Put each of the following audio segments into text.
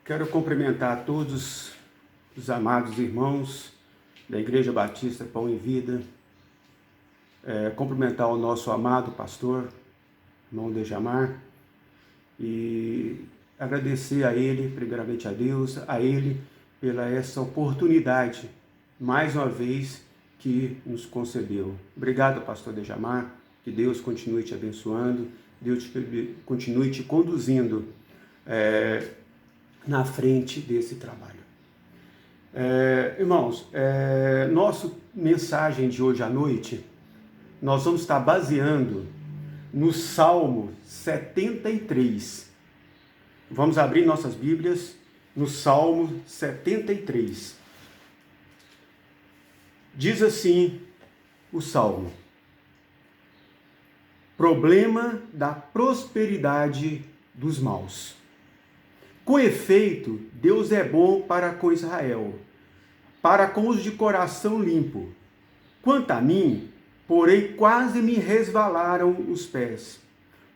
Quero cumprimentar todos os amados irmãos da Igreja Batista Pão e Vida, cumprimentar o nosso amado pastor, irmão Dejamar, e agradecer a ele, primeiramente a Deus, a ele, pela essa oportunidade, mais uma vez, que nos concedeu. Obrigado, pastor Dejamar, que Deus continue te abençoando, Deus continue te conduzindo na frente desse trabalho. Irmãos, nossa mensagem de hoje à noite, nós vamos estar baseando no Salmo 73. Vamos abrir nossas Bíblias no Salmo 73. Diz assim o Salmo: problema da prosperidade dos maus. Com efeito, Deus é bom para com Israel, para com os de coração limpo. Quanto a mim, porém, quase me resvalaram os pés.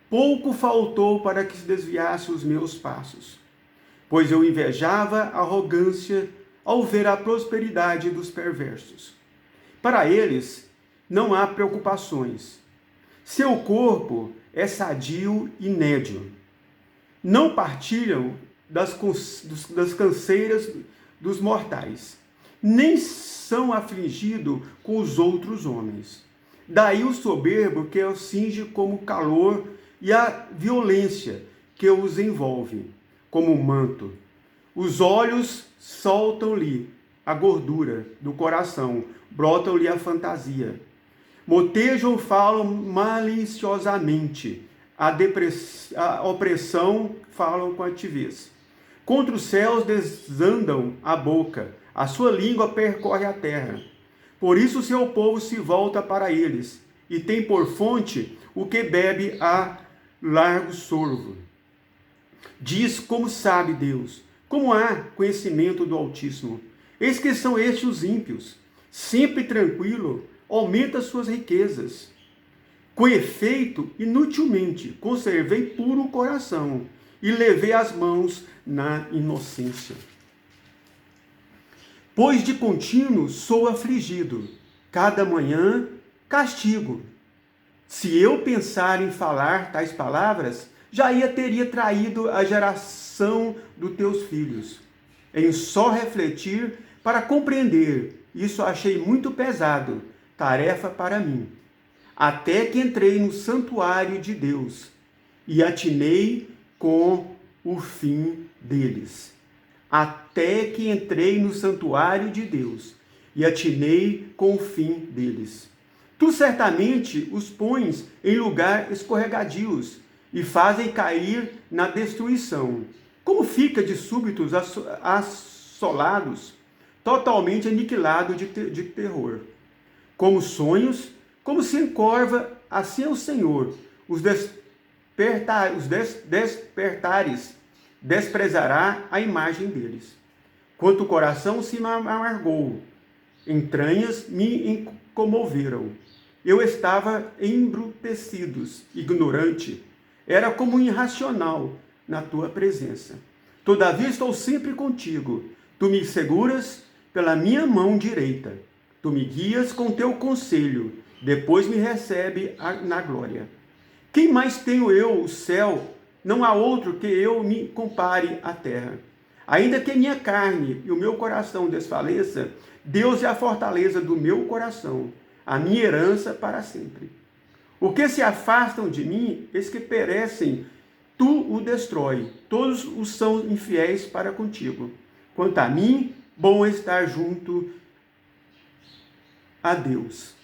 Pouco faltou para que se desviasse os meus passos, pois eu invejava a arrogância ao ver a prosperidade dos perversos. Para eles não há preocupações. Seu corpo é sadio e nédio. Não partilham das canseiras dos mortais, nem são afligidos com os outros homens. Daí o soberbo que os cinge como calor e a violência que os envolve como um manto. Os olhos soltam-lhe a gordura do coração, brotam-lhe a fantasia. Motejam, falam maliciosamente, a opressão falam com altivez. Contra os céus desandam a boca, a sua língua percorre a terra. Por isso o seu povo se volta para eles, e tem por fonte o que bebe a largo sorvo. Diz como sabe Deus, como há conhecimento do Altíssimo. Eis que são estes os ímpios, sempre tranquilo, aumenta suas riquezas. Com efeito, inutilmente, conservei puro o coração e levei as mãos na inocência. Pois de contínuo sou afligido, cada manhã castigo. Se eu pensar em falar tais palavras, teria traído a geração dos teus filhos. Em só refletir para compreender, isso achei muito pesado, tarefa para mim. Até que entrei no santuário de Deus e atinei com o fim deles. Até que entrei no santuário de Deus e atinei com o fim deles. Tu certamente os pões em lugar escorregadios e fazem cair na destruição. Como fica de súbitos assolados, totalmente aniquilado de terror. Como sonhos, como se encorva, assim é o Senhor. Os despertares desprezará a imagem deles. Quanto o coração se me amargou, entranhas me comoveram. Eu estava embrutecido, ignorante, era como um irracional na tua presença. Todavia estou sempre contigo. Tu me seguras pela minha mão direita. Tu me guias com teu conselho. Depois me recebe na glória. Quem mais tenho eu, o céu? Não há outro que eu me compare à terra. Ainda que minha carne e o meu coração desfaleça, Deus é a fortaleza do meu coração, a minha herança para sempre. O que se afastam de mim, eis que perecem, tu o destrói. Todos os são infiéis para contigo. Quanto a mim, bom é estar junto a Deus.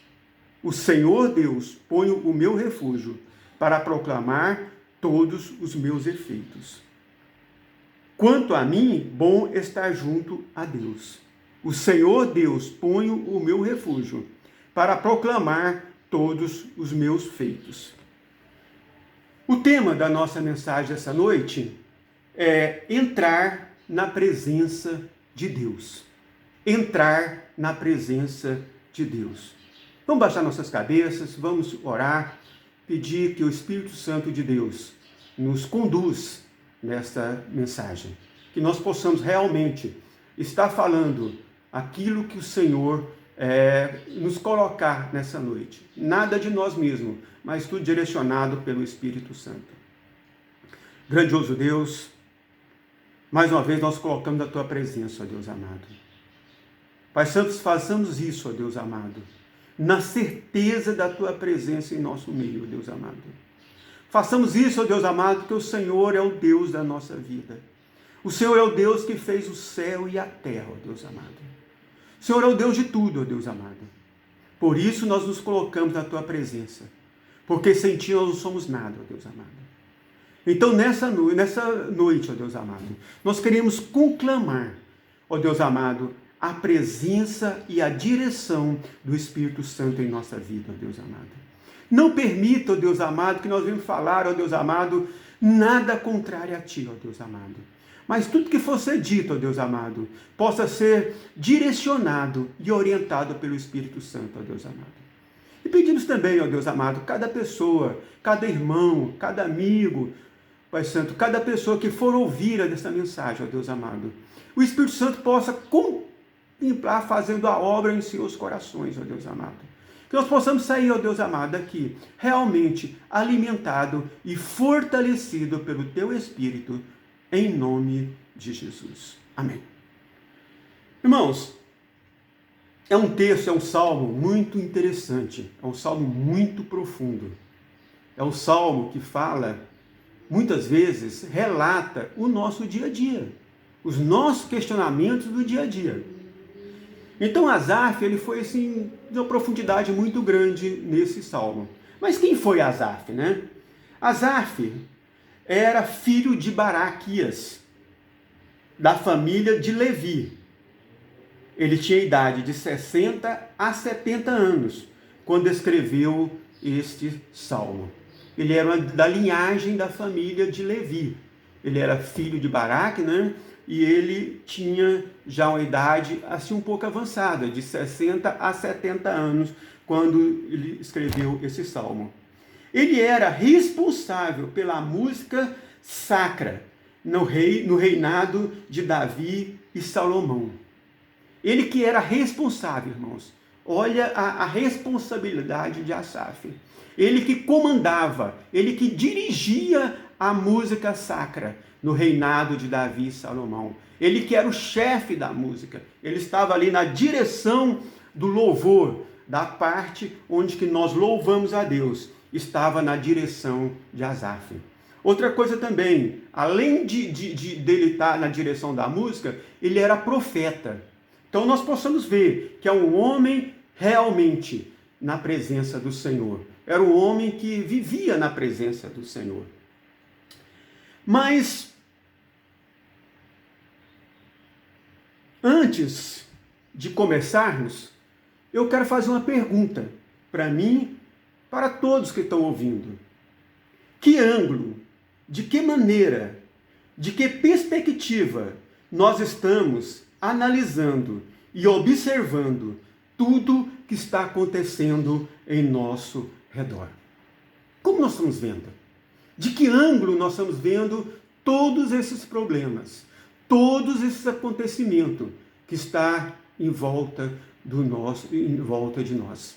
O Senhor Deus, ponho o meu refúgio para proclamar todos os meus efeitos. Quanto a mim, bom estar junto a Deus. O Senhor Deus, ponho o meu refúgio para proclamar todos os meus feitos. O tema da nossa mensagem essa noite é entrar na presença de Deus. Entrar na presença de Deus. Vamos baixar nossas cabeças, vamos orar, pedir que o Espírito Santo de Deus nos conduz nesta mensagem. que nós possamos realmente estar falando aquilo que o Senhor nos colocar nessa noite. Nada de nós mesmos, mas tudo direcionado pelo Espírito Santo. Grandioso Deus, mais uma vez nós colocamos a Tua presença, ó Deus amado. Pai Santo, façamos isso, ó Deus amado, na certeza da Tua presença em nosso meio, ó Deus amado. Façamos isso, ó Deus amado, porque o Senhor é o Deus da nossa vida. O Senhor é o Deus que fez o céu e a terra, ó Deus amado. O Senhor é o Deus de tudo, ó Deus amado. Por isso nós nos colocamos na Tua presença, porque sem Ti nós não somos nada, ó Deus amado. Então nessa noite, ó Deus amado, nós queremos conclamar, ó Deus amado, a presença e a direção do Espírito Santo em nossa vida, ó Deus amado. Não permita, ó Deus amado, que nós venhamos falar, ó Deus amado, nada contrário a Ti, ó Deus amado. Mas tudo que for ser dito, ó Deus amado, possa ser direcionado e orientado pelo Espírito Santo, ó Deus amado. E pedimos também, ó Deus amado, cada pessoa, cada irmão, cada amigo, Pai Santo, cada pessoa que for ouvir essa mensagem, ó Deus amado, o Espírito Santo possa contemplar fazendo a obra em seus corações, ó Deus amado. Que nós possamos sair, ó Deus amado, daqui realmente alimentado e fortalecido pelo Teu Espírito, em nome de Jesus. Amém. Irmãos, é um texto, é um salmo muito interessante, é um salmo muito profundo. É um salmo que fala, muitas vezes, relata o nosso dia a dia, os nossos questionamentos do dia a dia. Então Asaf, ele foi assim, de uma profundidade muito grande nesse salmo. Mas quem foi Asaf, né? Asaf era filho de Baraquias, da família de Levi. Ele tinha idade de 60 a 70 anos, quando escreveu este salmo. Ele era da linhagem da família de Levi. Ele era filho de Baraque, né? E ele tinha já uma idade assim um pouco avançada, de 60 a 70 anos, quando ele escreveu esse salmo. Ele era responsável pela música sacra no reinado de Davi e Salomão. Ele que era responsável, irmãos. Olha a responsabilidade de Asaf. Ele que comandava, ele que dirigia a música sacra no reinado de Davi e Salomão. Ele que era o chefe da música. Ele estava ali na direção do louvor, da parte onde que nós louvamos a Deus. Estava na direção de Asaf. Outra coisa também, além dele estar na direção da música, ele era profeta. Então nós possamos ver que é um homem realmente na presença do Senhor. Era um homem que vivia na presença do Senhor. Mas, antes de começarmos, eu quero fazer uma pergunta para mim, para todos que estão ouvindo. Que ângulo, de que maneira, de que perspectiva nós estamos analisando e observando tudo que está acontecendo em nosso redor? Como nós estamos vendo? De que ângulo nós estamos vendo todos esses problemas, todos esses acontecimentos que está em volta de nós?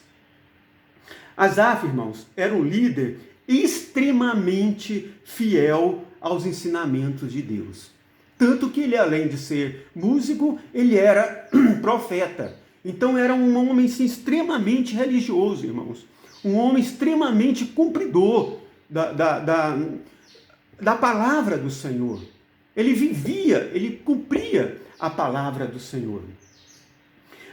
Asaf, irmãos, era um líder extremamente fiel aos ensinamentos de Deus. Tanto que ele, além de ser músico, ele era profeta. Então era um homem assim, extremamente religioso, irmãos. Um homem extremamente cumpridor da palavra do Senhor. Ele vivia, ele cumpria a palavra do Senhor.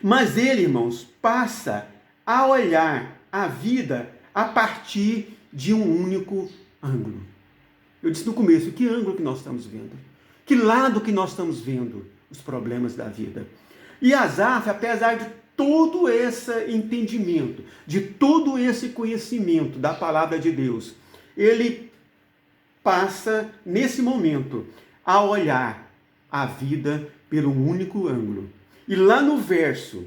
Mas ele, irmãos, passa a olhar a vida a partir de um único ângulo. Eu disse no começo, que ângulo que nós estamos vendo? Que lado que nós estamos vendo os problemas da vida? E Asaf, apesar de todo esse entendimento, de todo esse conhecimento da palavra de Deus, ele passa, nesse momento, a olhar a vida pelo único ângulo. E lá no verso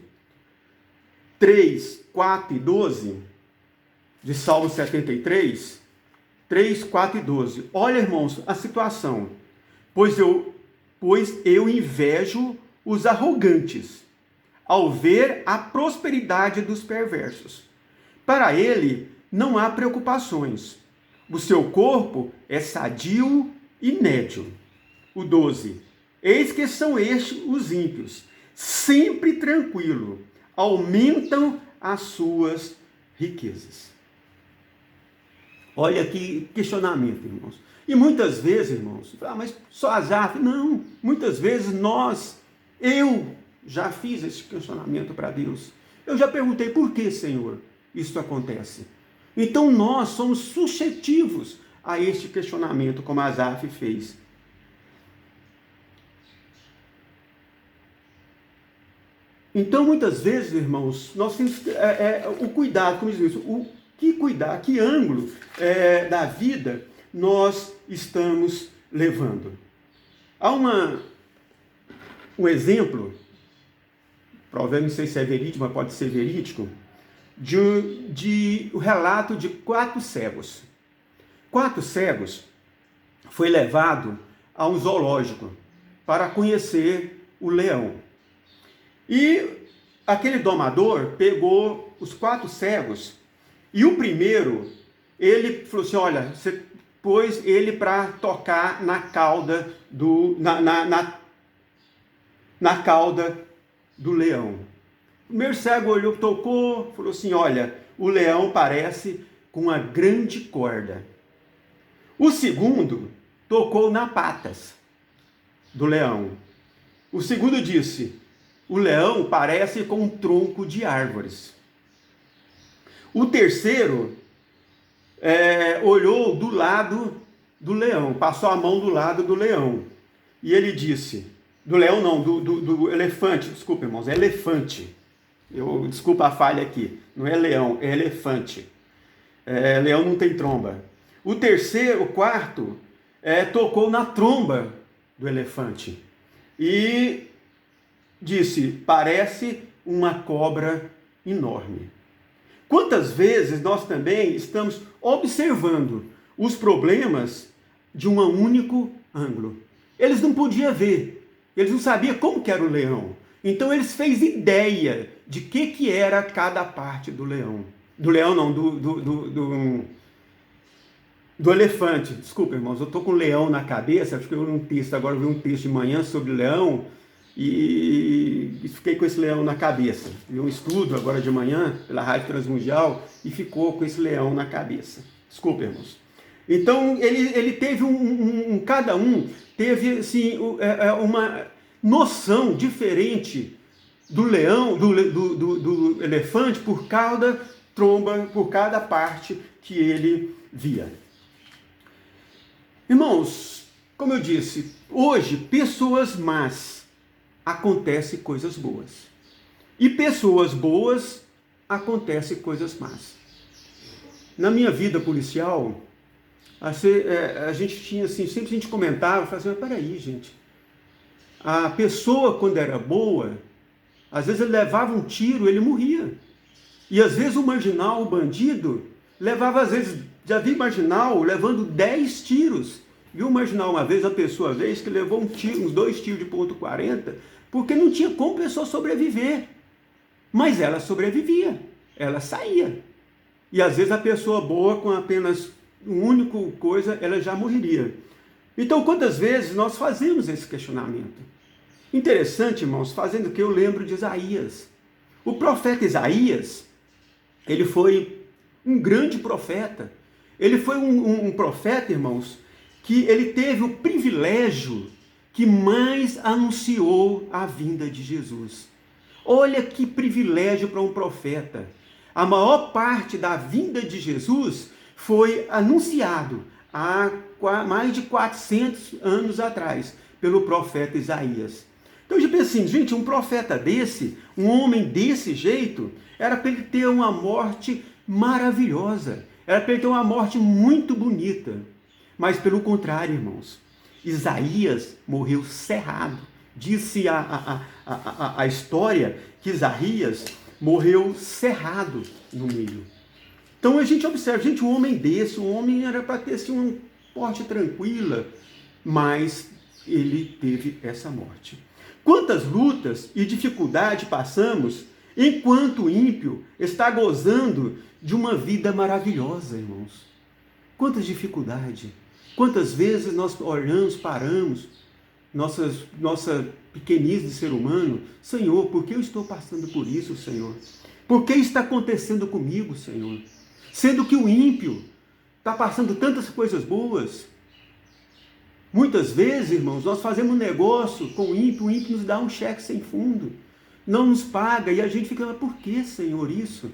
3, 4 e 12, de Salmo 73, 3, 4 e 12. Olha, irmãos, a situação. Pois eu pois eu invejo os arrogantes, ao ver a prosperidade dos perversos. Para ele não há preocupações. O seu corpo é sadio e nédio. O 12. Eis que são estes os ímpios, sempre tranquilo, aumentam as suas riquezas. Olha que questionamento, irmãos. E muitas vezes, irmãos, mas só Asaf? Não, muitas vezes eu já fiz esse questionamento para Deus. Eu já perguntei, por que, Senhor, isso acontece? Então nós somos suscetíveis a este questionamento, como Asaf fez. Então, muitas vezes, irmãos, nós temos o cuidado, como diz isso, que ângulo da vida nós estamos levando. Há um exemplo, provavelmente não sei se é verídico, mas pode ser verídico, de o relato de 4 cegos. 4 cegos foi levado a um zoológico para conhecer o leão. E aquele domador pegou os 4 cegos e o primeiro, ele falou assim, olha, você pôs ele para tocar na cauda na cauda do leão. O primeiro cego olhou, tocou, falou assim, olha, o leão parece com uma grande corda. O segundo tocou nas patas do leão. O segundo disse, o leão parece com um tronco de árvores. O terceiro olhou do lado do leão, passou a mão do lado do leão. E ele disse, do leão não, do elefante, desculpa, irmãos, é elefante. Desculpa a falha aqui, não é leão, é elefante. Leão não tem tromba. O quarto, tocou na tromba do elefante. E disse, parece uma cobra enorme. Quantas vezes nós também estamos observando os problemas de um único ângulo? Eles não podiam ver, eles não sabiam como que era o leão. Então eles fez ideia de que era cada parte do leão. Do leão não, do elefante. Desculpa, irmãos, eu estou com leão na cabeça, acho que eu vi um texto de manhã sobre leão, e fiquei com esse leão na cabeça. Vi um estudo agora de manhã, pela Rádio Transmundial, e ficou com esse leão na cabeça. Desculpa, irmãos. Então, ele teve cada um teve assim, uma noção diferente do leão, do elefante, por cada tromba, por cada parte que ele via. Irmãos, como eu disse, hoje, pessoas más, acontecem coisas boas. E pessoas boas, acontecem coisas más. Na minha vida policial, a gente tinha assim, sempre a gente comentava, falava assim, peraí, gente, a pessoa quando era boa, às vezes ele levava um tiro, ele morria. E às vezes o marginal, o bandido, levava, às vezes, já vi marginal levando 10 tiros. Vi um marginal uma vez, que levou uns 2 tiros de .40, porque não tinha como a pessoa sobreviver. Mas ela sobrevivia, ela saía. E às vezes a pessoa boa, com apenas uma única coisa, ela já morreria. Então, quantas vezes nós fazemos esse questionamento? Interessante, irmãos, fazendo o que eu lembro de Isaías. O profeta Isaías, ele foi um grande profeta. Ele foi um profeta, irmãos, que ele teve o privilégio que mais anunciou a vinda de Jesus. Olha que privilégio para um profeta. A maior parte da vinda de Jesus foi anunciado há mais de 400 anos atrás, pelo profeta Isaías. Então eu penso assim, gente, um profeta desse, um homem desse jeito, era para ele ter uma morte maravilhosa, era para ele ter uma morte muito bonita. Mas pelo contrário, irmãos, Isaías morreu cerrado. Disse a história que Isaías morreu cerrado no meio. Então a gente observa, um homem desse, um homem era para ter assim, uma morte tranquila, mas ele teve essa morte. Quantas lutas e dificuldades passamos enquanto o ímpio está gozando de uma vida maravilhosa, irmãos. Quantas dificuldades, quantas vezes nós olhamos, paramos, nossa pequenice de ser humano, Senhor, por que eu estou passando por isso, Senhor? Por que está acontecendo comigo, Senhor? Sendo que o ímpio está passando tantas coisas boas. Muitas vezes, irmãos, nós fazemos um negócio com o ímpio nos dá um cheque sem fundo, não nos paga, e a gente fica, mas por que, Senhor, isso?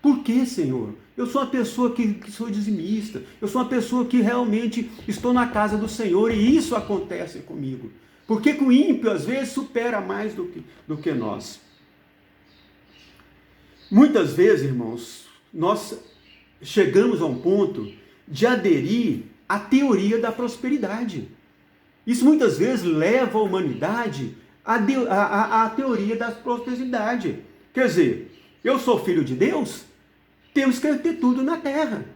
Por que, Senhor? Eu sou uma pessoa que sou dizimista, eu sou uma pessoa que realmente estou na casa do Senhor, e isso acontece comigo. Por que o ímpio, às vezes, supera mais do que nós? Muitas vezes, irmãos, nós chegamos a um ponto de aderir à teoria da prosperidade. Isso muitas vezes leva a humanidade à teoria da prosperidade. Quer dizer, eu sou filho de Deus, temos que ter tudo na terra.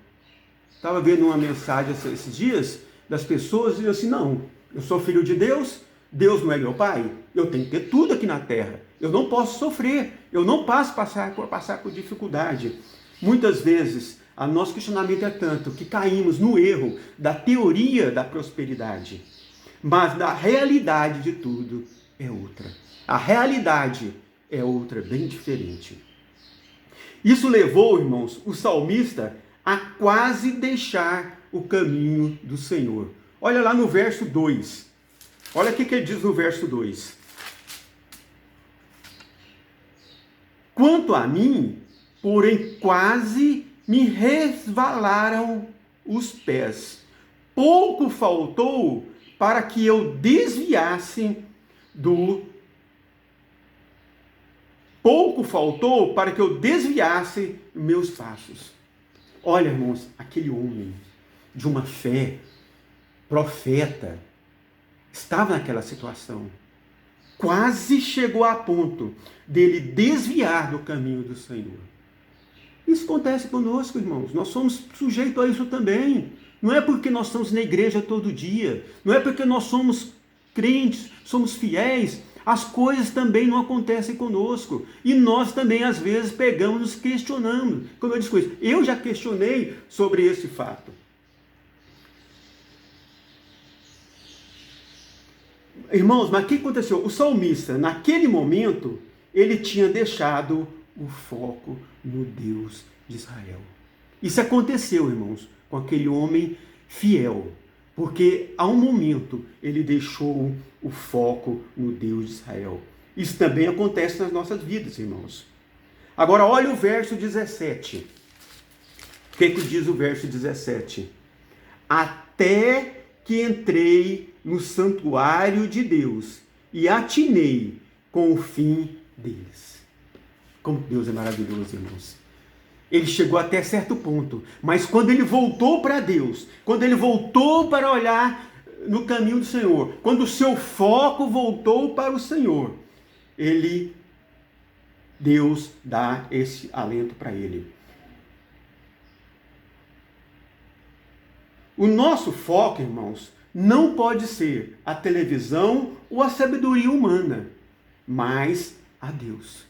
Estava vendo uma mensagem esses dias das pessoas dizendo assim, não, eu sou filho de Deus, Deus não é meu pai, eu tenho que ter tudo aqui na terra. Eu não posso sofrer, eu não posso passar por dificuldade. Muitas vezes, o nosso questionamento é tanto que caímos no erro da teoria da prosperidade. Mas a realidade de tudo é outra. A realidade é outra, bem diferente. Isso levou, irmãos, o salmista a quase deixar o caminho do Senhor. Olha lá no verso 2. Olha o que ele diz no verso 2. Quanto a mim, porém quase me resvalaram os pés. Pouco faltou para que eu desviasse meus passos. Olha, irmãos, aquele homem de uma fé, profeta, estava naquela situação. Quase chegou a ponto dele desviar do caminho do Senhor. Isso acontece conosco, irmãos. Nós somos sujeitos a isso também. Não é porque nós estamos na igreja todo dia, não é porque nós somos crentes, somos fiéis, as coisas também não acontecem conosco. E nós também, às vezes, pegamos, nos questionamos. Como eu disse, eu já questionei sobre esse fato. Irmãos, mas o que aconteceu? O salmista, naquele momento, ele tinha deixado o foco no Deus de Israel. Isso aconteceu, irmãos, com aquele homem fiel, porque a um momento ele deixou o foco no Deus de Israel. Isso também acontece nas nossas vidas, irmãos. Agora, olha o verso 17. O que diz o verso 17? Até que entrei no santuário de Deus e atinei com o fim deles. Como Deus é maravilhoso, irmãos. Ele chegou até certo ponto, mas quando ele voltou para Deus, quando ele voltou para olhar no caminho do Senhor, quando o seu foco voltou para o Senhor, Deus dá esse alento para ele. O nosso foco, irmãos, não pode ser a televisão ou a sabedoria humana, mas a Deus.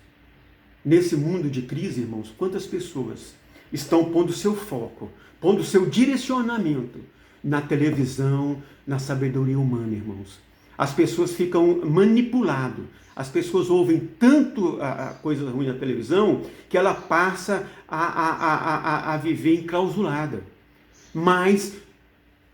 Nesse mundo de crise, irmãos, quantas pessoas estão pondo seu foco, pondo seu direcionamento na televisão, na sabedoria humana, irmãos? As pessoas ficam manipuladas. As pessoas ouvem tanto coisa ruim na televisão que ela passa a viver enclausurada. Mas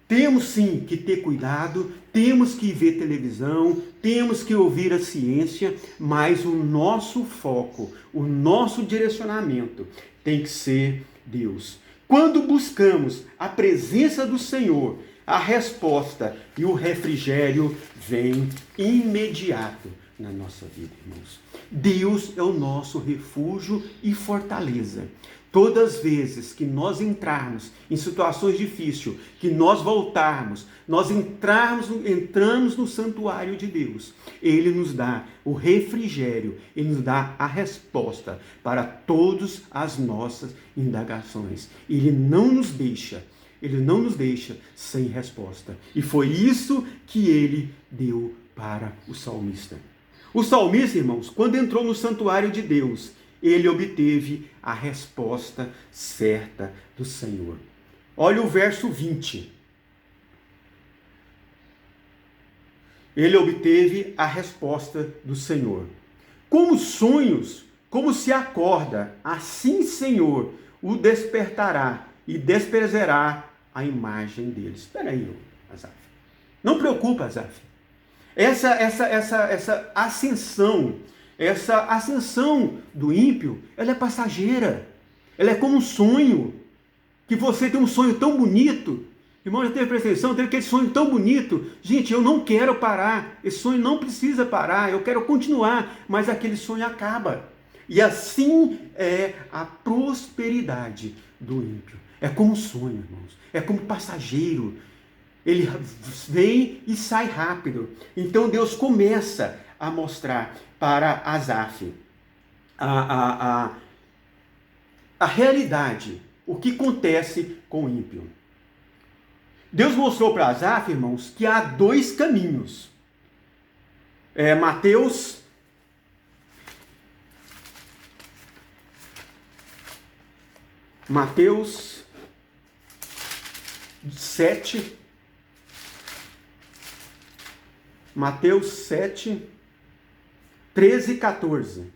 temos sim que ter cuidado, temos que ver televisão, temos que ouvir a ciência, mas o nosso foco, o nosso direcionamento tem que ser Deus. Quando buscamos a presença do Senhor, a resposta e o refrigério vem imediato na nossa vida, irmãos. Deus é o nosso refúgio e fortaleza. Todas as vezes que nós entrarmos em situações difíceis, que nós voltarmos, nós entramos no santuário de Deus, Ele nos dá o refrigério, Ele nos dá a resposta para todas as nossas indagações. Ele não nos deixa Ele não nos deixa sem resposta. E foi isso que ele deu para o salmista. O salmista, irmãos, quando entrou no santuário de Deus, ele obteve a resposta certa do Senhor. Olha o verso 20. Ele obteve a resposta do Senhor. Como sonhos, como se acorda, assim, Senhor, o despertará e desprezará a imagem dele. Espera aí, Asaf. Não preocupa, Asaf. Essa ascensão do ímpio, ela é passageira. Ela é como um sonho. Que você tem um sonho tão bonito. Irmão, já teve pretensão, teve aquele sonho tão bonito. Gente, eu não quero parar. Esse sonho não precisa parar. Eu quero continuar. Mas aquele sonho acaba. E assim é a prosperidade do ímpio. É como um sonho, irmãos. É como passageiro. Ele vem e sai rápido. Então Deus começa a mostrar para Asaf a realidade, o que acontece com o ímpio. Deus mostrou para Asaf, irmãos, que há dois caminhos. Mateus 7, Mateus 7, 13 e 14.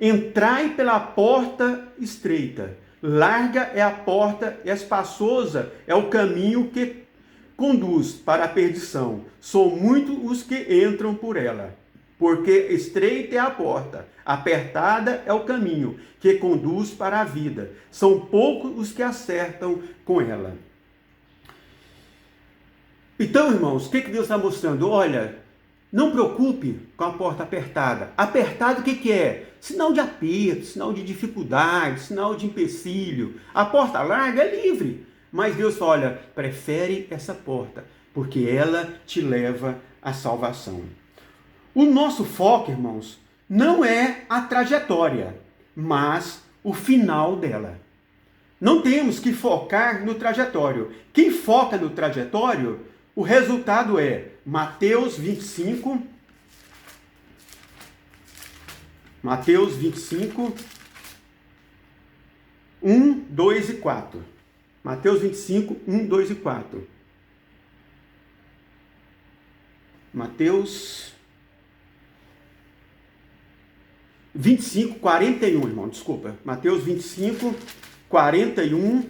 Entrai pela porta estreita, larga é a porta, e espaçosa é o caminho que conduz para a perdição. São muitos os que entram por ela. Porque estreita é a porta, apertada é o caminho que conduz para a vida. São poucos os que acertam com ela. Então, irmãos, o que Deus está mostrando? Olha, não preocupe com a porta apertada. Apertado o que é? Sinal de aperto, sinal de dificuldade, sinal de empecilho. A porta larga é livre. Mas Deus fala, olha, prefere essa porta, porque ela te leva à salvação. O nosso foco, irmãos, não é a trajetória, mas o final dela. Não temos que focar no trajetório. Quem foca no trajetório, o resultado é Mateus 25, 1, 2 e 4. Mateus 25, 1, 2 e 4. Mateus 25, 41, irmão, desculpa. Mateus 25, 41,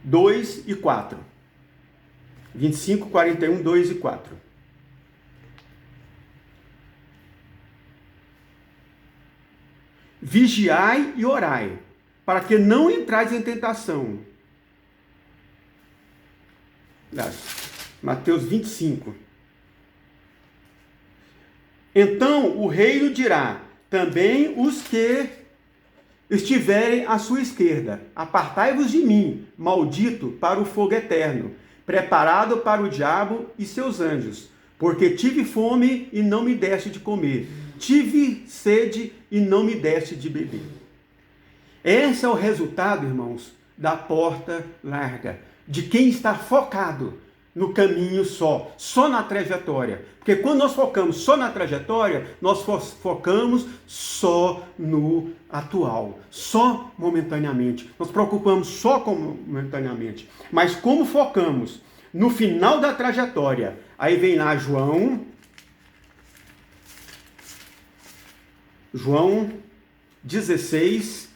2 e 4. 25, 41, 2 e 4. Vigiai e orai, para que não entrais em tentação. Mateus 25. Então o rei dirá, também os que estiverem à sua esquerda, apartai-vos de mim, maldito, para o fogo eterno, preparado para o diabo e seus anjos, porque tive fome e não me deste de comer, tive sede e não me deste de beber. Esse é o resultado, irmãos, da porta larga, de quem está focado no caminho só na trajetória. Porque quando nós focamos só na trajetória, nós focamos só no atual, só momentaneamente. Nós preocupamos só momentaneamente. Mas como focamos no final da trajetória, aí vem lá João 16,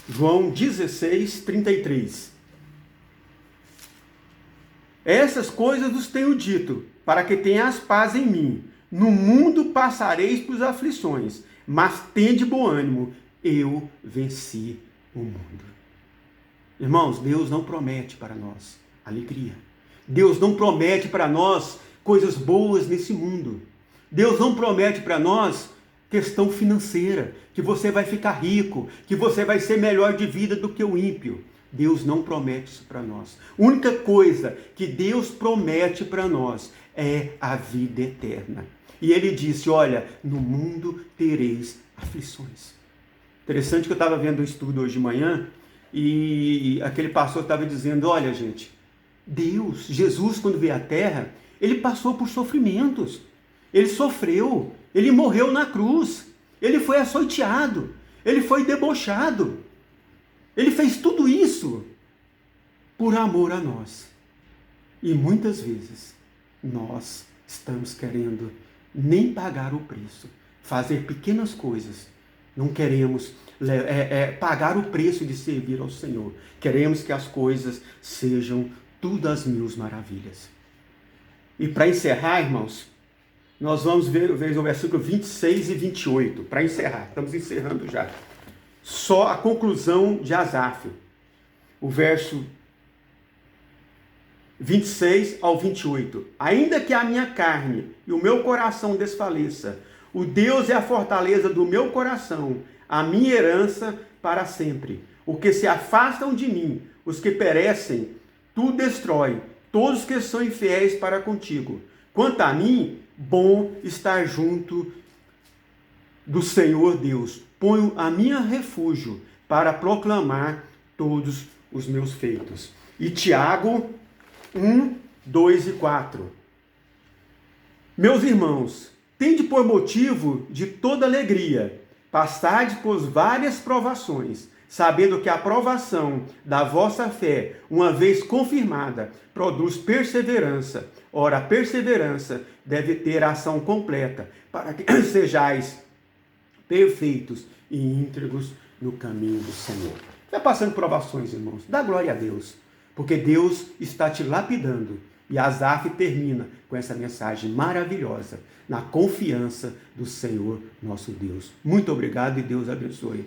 João 16, 33. Essas coisas vos tenho dito, para que tenhas paz em mim. No mundo passareis por aflições, mas tende bom ânimo, eu venci o mundo. Irmãos, Deus não promete para nós alegria. Deus não promete para nós coisas boas nesse mundo. Deus não promete para nós questão financeira, que você vai ficar rico, que você vai ser melhor de vida do que o ímpio. Deus não promete isso para nós. A única coisa que Deus promete para nós é a vida eterna. E ele disse, olha, no mundo tereis aflições. Interessante que eu estava vendo um estudo hoje de manhã e aquele pastor estava dizendo, olha gente, Deus, Jesus quando veio à Terra, ele passou por sofrimentos, ele sofreu, ele morreu na cruz, ele foi açoiteado, ele foi debochado, ele fez tudo isso por amor a nós. E muitas vezes nós estamos querendo nem pagar o preço, fazer pequenas coisas. Não queremos pagar o preço de servir ao Senhor. Queremos que as coisas sejam tudo às mil maravilhas. E para encerrar, irmãos, nós vamos ver o versículo 26 e 28. Para encerrar, estamos encerrando já. Só a conclusão de Asaf. O verso 26 ao 28. Ainda que a minha carne e o meu coração desfaleça, o Deus é a fortaleza do meu coração, a minha herança para sempre. Os que se afastam de mim, os que perecem, tu destrói, todos que são infiéis para contigo. Quanto a mim, bom estar junto do Senhor Deus. Ponho a minha refúgio para proclamar todos os meus feitos. E Tiago 1, 2 e 4. Meus irmãos, tende por motivo de toda alegria, passardes por várias provações, sabendo que a provação da vossa fé, uma vez confirmada, produz perseverança. Ora, a perseverança deve ter ação completa, para que sejais perfeitos e íntegros no caminho do Senhor. Vai passando provações, irmãos. Dá glória a Deus, porque Deus está te lapidando. E Asaf termina com essa mensagem maravilhosa, na confiança do Senhor nosso Deus. Muito obrigado e Deus abençoe.